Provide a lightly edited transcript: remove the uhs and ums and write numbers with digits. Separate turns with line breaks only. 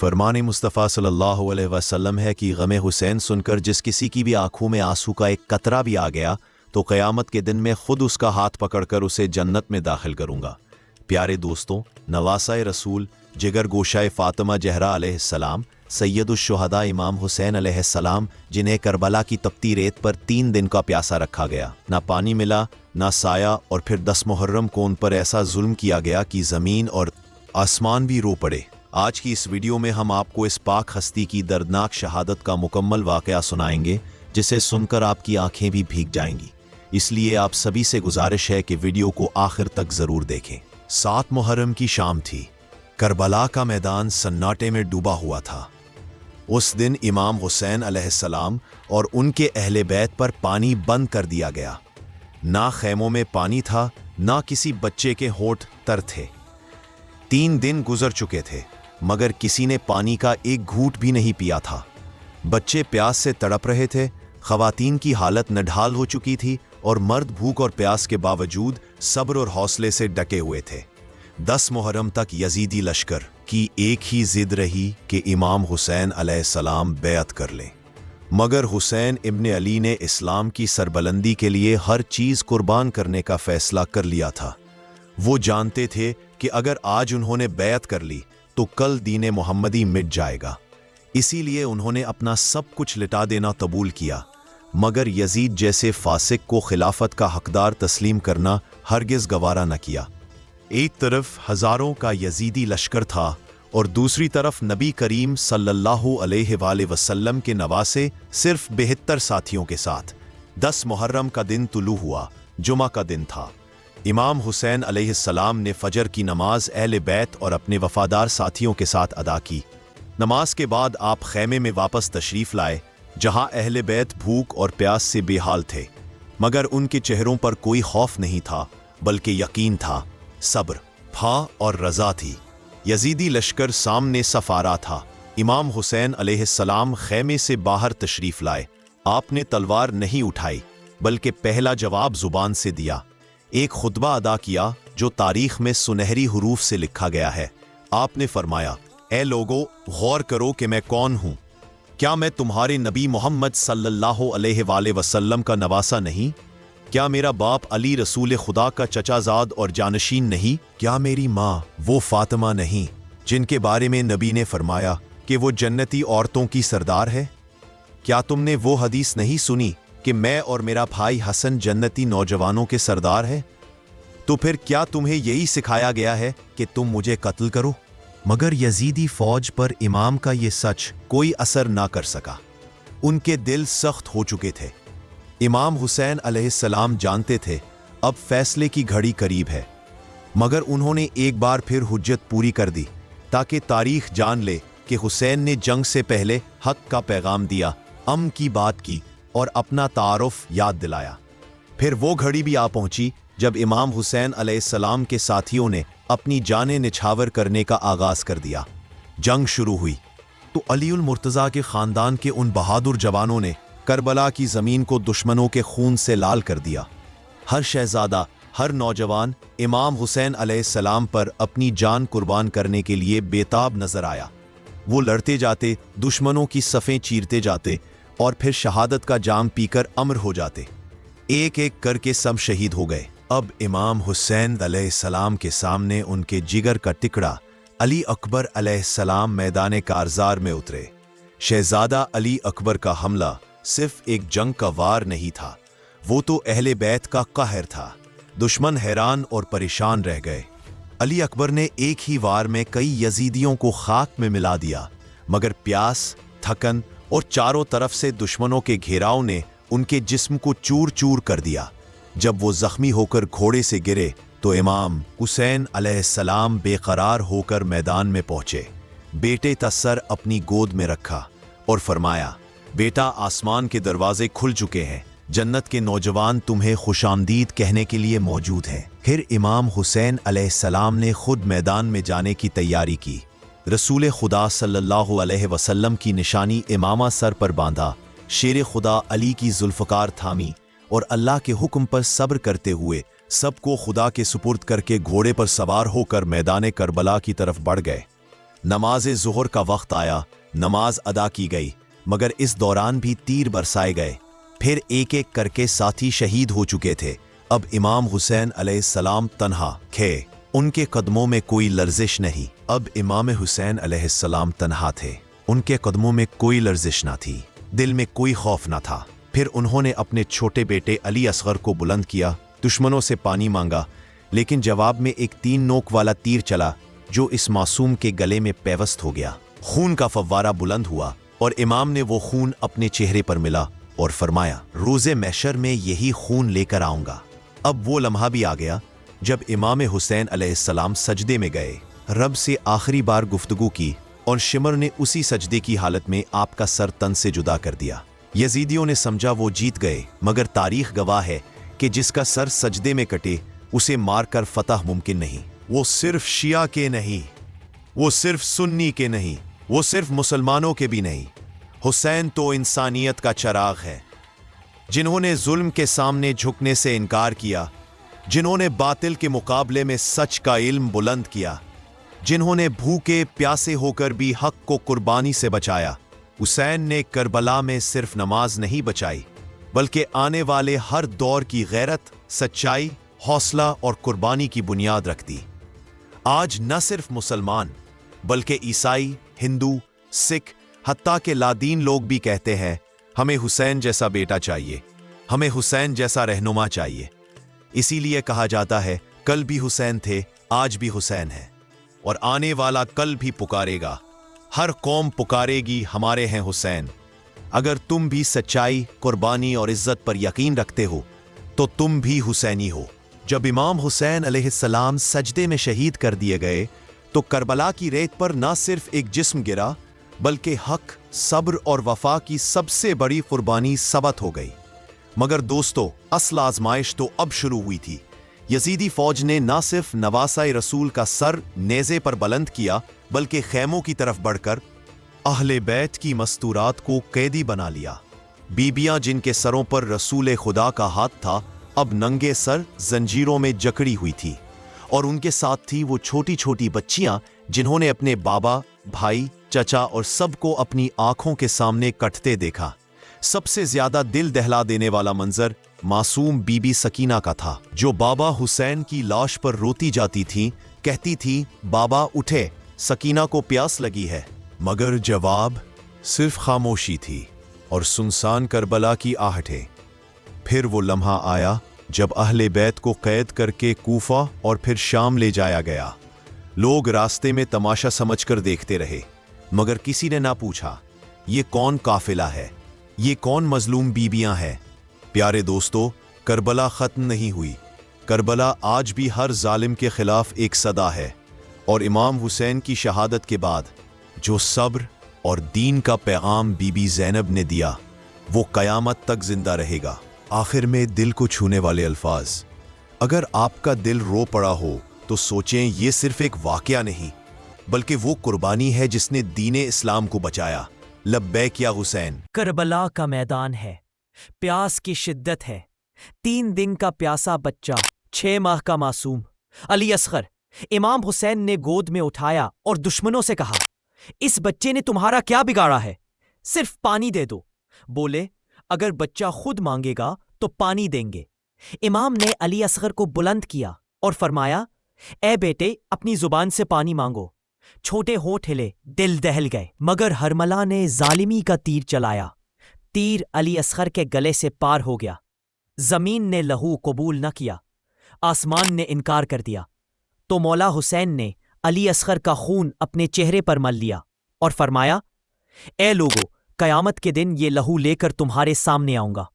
फरमान मुस्तफ़ा सल्लल्लाहु अलैहि वसल्लम है कि गम हुसैन सुनकर जिस किसी की भी आंखों में आंसू का एक कतरा भी आ गया तो क़यामत के दिन में खुद उसका हाथ पकड़कर उसे जन्नत में दाखिल करूँगा। प्यारे दोस्तों, नवासा रसूल जिगर गोशाए फ़ातिमा ज़हरा अलैहिस्सलाम सैयदुश्शुहदा इमाम हुसैन अलैहिस्सलाम, जिन्हें करबला की तपती रेत पर 3 दिन का प्यासा रखा गया, ना पानी मिला ना साया, और फिर 10 मुहर्रम को उन पर ऐसा जुल्म किया गया कि ज़मीन और आसमान भी रो पड़े। आज की इस वीडियो में हम आपको इस पाक हस्ती की दर्दनाक शहादत का मुकम्मल वाक़या सुनाएंगे, जिसे सुनकर आपकी आंखें भी भीग जाएंगी। इसलिए आप सभी से गुजारिश है कि वीडियो को आखिर तक ज़रूर देखें। 7 मुहर्रम की शाम थी। करबला का मैदान सन्नाटे में डूबा हुआ था। उस दिन इमाम हुसैन अलैहिस्सलाम और उनके अहले बैत पर पानी बंद कर दिया गया। ना खैमों में पानी था, ना किसी बच्चे के होंठ तर थे। 3 दिन गुजर चुके थे मगर किसी ने पानी का एक घूंट भी नहीं पिया था। बच्चे प्यास से तड़प रहे थे, ख़वातीन की हालत नढाल हो चुकी थी और मर्द भूख और प्यास के बावजूद सब्र और हौसले से डटे हुए थे। 10 मुहर्रम तक यजीदी लश्कर की एक ही जिद रही कि इमाम हुसैन अलैहिस्सलाम बैअत कर लें, मगर हुसैन इब्न अली ने इस्लाम की सरबलंदी के लिए हर चीज़ कुर्बान करने का फैसला कर लिया था। वो जानते थे कि अगर आज उन्होंने बैअत कर ली तो कल दीन मोहम्मदी मिट जाएगा। इसीलिए उन्होंने अपना सब कुछ लिटा देना कबूल किया, मगर यजीद जैसे फासिक को खिलाफत का हकदार तस्लीम करना हरगिज़ गवारा न किया। एक तरफ हज़ारों का यजीदी लश्कर था और दूसरी तरफ नबी करीम सल्लल्लाहु अलैहि वसल्लम के नवासे सिर्फ 72 साथियों के साथ। 10 मुहर्रम का दिन तुलू हुआ, जुमा का दिन था। इमाम हुसैन अलैहिस्सलाम ने फजर की नमाज अहले बैत और अपने वफादार साथियों के साथ अदा की। नमाज के बाद आप खैमे में वापस तशरीफ़ लाए, जहां अहले बैत भूख और प्यास से बेहाल थे, मगर उनके चेहरों पर कोई खौफ नहीं था, बल्कि यकीन था, सब्र था और रज़ा थी। यजीदी लश्कर सामने सफारा था। इमाम हुसैन अलैहिस्सलाम खैमे से बाहर तशरीफ़ लाए। आपने तलवार नहीं उठाई, बल्कि पहला जवाब ज़ुबान से दिया। एक खुतबा अदा किया जो तारीख में सुनहरी हुरूफ से लिखा गया है। आपने फरमाया, ए लोगो, गौर करो कि मैं कौन हूँ। क्या मैं तुम्हारे नबी मोहम्मद सल्लल्लाहु अलैहि वसल्लम का नवासा नहीं? क्या मेरा बाप अली रसूल खुदा का चचाजाद और जानशीन नहीं? क्या मेरी माँ वो फातिमा नहीं जिनके बारे में नबी ने फरमाया कि वो जन्नती औरतों की सरदार है? क्या तुमने वो हदीस नहीं सुनी कि मैं और मेरा भाई हसन जन्नती नौजवानों के सरदार है? तो फिर क्या तुम्हें यही सिखाया गया है कि तुम मुझे कत्ल करो? मगर यजीदी फौज पर इमाम का ये सच कोई असर ना कर सका। उनके दिल सख्त हो चुके थे। इमाम हुसैन अलैहिस्सलाम जानते थे अब फैसले की घड़ी करीब है, मगर उन्होंने एक बार फिर हुज्जत पूरी कर दी ताकि तारीख जान ले कि हुसैन ने जंग से पहले हक का पैगाम दिया, अमन की बात की और अपना तारुफ याद दिलाया। फिर वो घड़ी भी आ पहुंची जब इमाम हुसैन अलैहिस्सलाम के साथियों ने अपनी जानें निछावर करने का आगाज कर दिया। जंग शुरू हुई तो अलीउल मुर्तज़ा के खानदान के उन बहादुर जवानों ने करबला की जमीन को दुश्मनों के खून से लाल कर दिया। हर शहजादा, हर नौजवान इमाम हुसैन अलैहिस्सलाम पर अपनी जान कुर्बान करने के लिए बेताब नजर आया। वो लड़ते जाते, दुश्मनों की सफ़ें चीरते जाते और फिर शहादत का जाम पीकर अमर हो जाते। एक एक करके सब शहीद हो गए। अब इमाम हुसैन अलैहिस्सलाम के सामने उनके जिगर का टुकड़ा अली अकबर अलैहिस्सलाम मैदान कारज़ार में उतरे। शहजादा अली अकबर का हमला सिर्फ एक जंग का वार नहीं था, वो तो अहले बैत का कहर था। दुश्मन हैरान और परेशान रह गए। अली अकबर ने एक ही वार में कई यजीदियों को खाक में मिला दिया, मगर प्यास, थकन और चारों तरफ से दुश्मनों के घेराव ने उनके जिस्म को चूर चूर कर दिया। जब वो जख्मी होकर घोड़े से गिरे तो इमाम हुसैन अलैहिस्सलाम बेकरार होकर मैदान में पहुंचे। बेटे का सर अपनी गोद में रखा और फरमाया, बेटा, आसमान के दरवाजे खुल चुके हैं, जन्नत के नौजवान तुम्हें खुशामदीद कहने के लिए मौजूद हैं। फिर इमाम हुसैन अलैहिस्सलाम ने खुद मैदान में जाने की तैयारी की। रसूल खुदा सल्लल्लाहु अलैहि वसल्लम की निशानी इमामा सर पर बांधा, शेर खुदा अली की जुल्फ़कार थामी और अल्लाह के हुक्म पर सब्र करते हुए सबको खुदा के सुपुर्द करके घोड़े पर सवार होकर मैदान करबला की तरफ बढ़ गए। नमाज ज़ुहर का वक्त आया, नमाज अदा की गई, मगर इस दौरान भी तीर बरसाए गए। फिर एक एक करके साथी शहीद हो चुके थे। अब इमाम हुसैन अलैहिस्सलाम तन्हा थे, उनके कदमों में कोई लर्जिश नहीं। अब इमाम हुसैन अलैहिस्सलाम तन्हा थे, उनके कदमों में कोई लर्जिश ना थी, दिल में कोई खौफ ना था। फिर उन्होंने अपने छोटे बेटे अली असगर को बुलंद किया, दुश्मनों से पानी मांगा, लेकिन जवाब में एक 3 नोक वाला तीर चला जो इस मासूम के गले में पेवस्त हो गया। खून का फव्वारा बुलंद हुआ और इमाम ने वो खून अपने चेहरे पर मिला और फरमाया, रोज़े महशर में यही खून लेकर आऊंगा। अब वो लम्हा भी आ गया जब इमाम हुसैन अलैहिस्सलाम सजदे में गए, रब से आखिरी बार गुफ्तगू की और शिमर ने उसी सजदे की हालत में आपका सर तन से जुदा कर दिया। यजीदियों ने समझा वो जीत गए, मगर तारीख गवाह है कि जिसका सर सजदे में कटे उसे मारकर फतह मुमकिन नहीं। वो सिर्फ शिया के नहीं, वो सिर्फ सुन्नी के नहीं, वो सिर्फ मुसलमानों के भी नहीं। हुसैन तो इंसानियत का चिराग है, जिन्होंने जुल्म के सामने झुकने से इनकार किया, जिन्होंने बातिल के मुकाबले में सच का इल्म बुलंद किया, जिन्होंने भूखे प्यासे होकर भी हक को कुर्बानी से बचाया। हुसैन ने करबला में सिर्फ नमाज नहीं बचाई, बल्कि आने वाले हर दौर की गैरत, सच्चाई, हौसला और कुर्बानी की बुनियाद रख दी। आज न सिर्फ मुसलमान बल्कि ईसाई, हिंदू, सिख, हत्ता के लादीन लोग भी कहते हैं, हमें हुसैन जैसा बेटा चाहिए, हमें हुसैन जैसा रहनुमा चाहिए। इसीलिए कहा जाता है, कल भी हुसैन थे, आज भी हुसैन है और आने वाला कल भी पुकारेगा। हर कौम पुकारेगी, हमारे हैं हुसैन। अगर तुम भी सच्चाई, कुर्बानी और इज्जत पर यकीन रखते हो तो तुम भी हुसैनी हो। जब इमाम हुसैन अलैहिस्सलाम सजदे में शहीद कर दिए गए तो करबला की रेत पर न सिर्फ एक जिस्म गिरा, बल्कि हक, सब्र और वफा की सबसे बड़ी कुर्बानी सबत हो गई। मगर दोस्तों, असल आजमाइश तो अब शुरू हुई थी। यजीदी फौज ने न सिर्फ नवासाए रसूल का सर नेज़े पर बुलंद किया, बल्कि खैमों की तरफ बढ़कर अहले बैत की मस्तूरात को कैदी बना लिया। बीबियां जिनके सरों पर रसूल खुदा का हाथ था, अब नंगे सर जंजीरों में जकड़ी हुई थी, और उनके साथ थी वो छोटी छोटी बच्चियां जिन्होंने अपने बाबा, भाई, चचा और सबको अपनी आंखों के सामने कटते देखा। सबसे ज्यादा दिल दहला देने वाला मंजर मासूम बीबी सकीना का था, जो बाबा हुसैन की लाश पर रोती जाती थी, कहती थी, बाबा उठे, सकीना को प्यास लगी है। मगर जवाब सिर्फ खामोशी थी और सुनसान करबला की आहटें। फिर वो लम्हा आया जब अहले बैत को कैद करके कूफा और फिर शाम ले जाया गया। लोग रास्ते में तमाशा समझकर देखते रहे, मगर किसी ने ना पूछा, ये कौन काफिला है, ये कौन मजलूम बीबियां हैं। प्यारे दोस्तों, करबला खत्म नहीं हुई। करबला आज भी हर जालिम के खिलाफ एक सदा है, और इमाम हुसैन की शहादत के बाद जो सब्र और दीन का पैगाम बीबी ज़ैनब ने दिया, वो कयामत तक जिंदा रहेगा। आखिर में दिल को छूने वाले अल्फाज। अगर आपका दिल रो पड़ा हो तो सोचें, ये सिर्फ एक वाकया नहीं, बल्कि वो कुर्बानी है जिसने दीने इस्लाम को बचाया। लब्बैक या हुसैन।
करबला का मैदान है, प्यास की शिद्दत है। 3 दिन का प्यासा बच्चा, 6 माह का मासूम अली असगर इमाम हुसैन ने गोद में उठाया और दुश्मनों से कहा, इस बच्चे ने तुम्हारा क्या बिगाड़ा है, सिर्फ पानी दे दो। बोले, अगर बच्चा खुद मांगेगा तो पानी देंगे। इमाम ने अली असगर को बुलंद किया और फरमाया, ए बेटे, अपनी जुबान से पानी मांगो। छोटे होंठ हिले, दिल दहल गए, मगर हरमला ने जालिमी का तीर चलाया। तीर अली असगर के गले से पार हो गया। जमीन ने लहू कबूल न किया, आसमान ने इनकार कर दिया, तो मौला हुसैन ने अली असगर का खून अपने चेहरे पर मल लिया और फरमाया, ए लोगो, कयामत के दिन ये लहू लेकर तुम्हारे सामने आऊंगा।